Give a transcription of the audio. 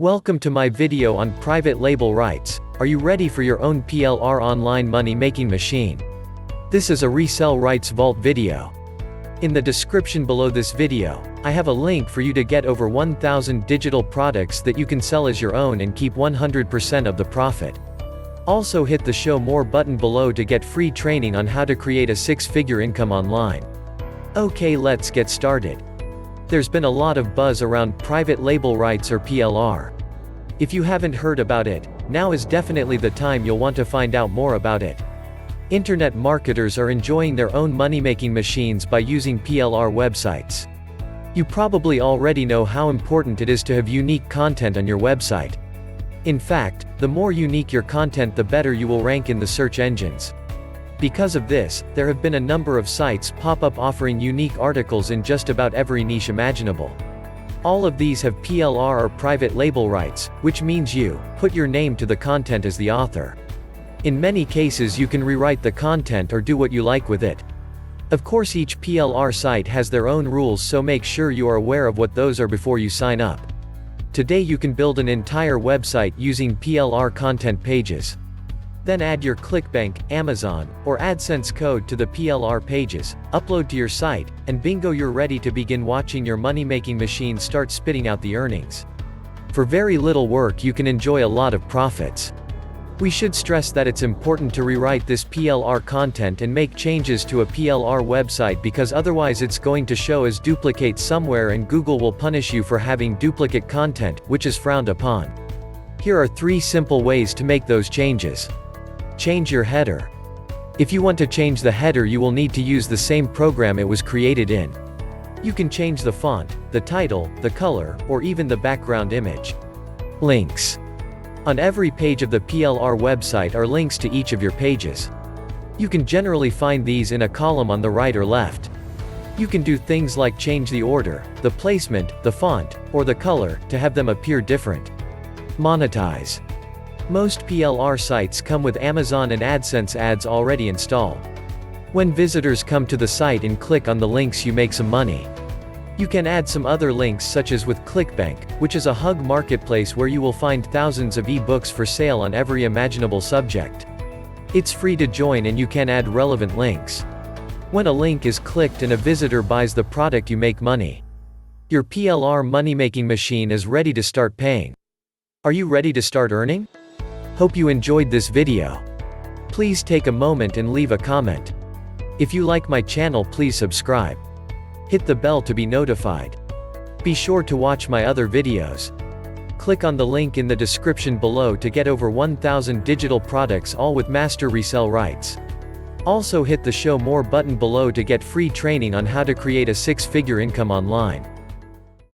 Welcome to my video on private label rights. Are you ready for your own PLR online money-making machine? This is a Resell Rights Vault video. In the description below this video, I have a link for you to get over 1,000 digital products that you can sell as your own and keep 100% of the profit. Also hit the Show More button below to get free training on how to create a six-figure income online. Okay, let's get started. There's been a lot of buzz around private label rights or PLR. If you haven't heard about it, now is definitely the time you'll want to find out more about it. Internet marketers are enjoying their own money-making machines by using PLR websites. You probably already know how important it is to have unique content on your website. In fact, the more unique your content, the better you will rank in the search engines. Because of this, there have been a number of sites pop up offering unique articles in just about every niche imaginable. All of these have PLR or private label rights, which means you put your name to the content as the author. In many cases you can rewrite the content or do what you like with it. Of course, each PLR site has their own rules, so make sure you are aware of what those are before you sign up. Today you can build an entire website using PLR content pages. Then add your ClickBank, Amazon, or AdSense code to the PLR pages, upload to your site, and bingo, you're ready to begin watching your money-making machine start spitting out the earnings. For very little work you can enjoy a lot of profits. We should stress that it's important to rewrite this PLR content and make changes to a PLR website, because otherwise it's going to show as duplicate somewhere and Google will punish you for having duplicate content, which is frowned upon. Here are 3 simple ways to make those changes. Change your header. If you want to change the header, you will need to use the same program it was created in. You can change the font, the title, the color, or even the background image. Links. On every page of the PLR website are links to each of your pages. You can generally find these in a column on the right or left. You can do things like change the order, the placement, the font, or the color, to have them appear different. Monetize. Most PLR sites come with Amazon and AdSense ads already installed. When visitors come to the site and click on the links, you make some money. You can add some other links, such as with ClickBank, which is a hug marketplace where you will find thousands of ebooks for sale on every imaginable subject. It's free to join and you can add relevant links. When a link is clicked and a visitor buys the product, you make money. Your PLR money-making machine is ready to start paying. Are you ready to start earning? Hope you enjoyed this video. Please take a moment and leave a comment. If you like my channel, please subscribe. Hit the bell to be notified. Be sure to watch my other videos. Click on the link in the description below to get over 1,000 digital products, all with master resell rights. Also hit the Show More button below to get free training on how to create a six-figure income online.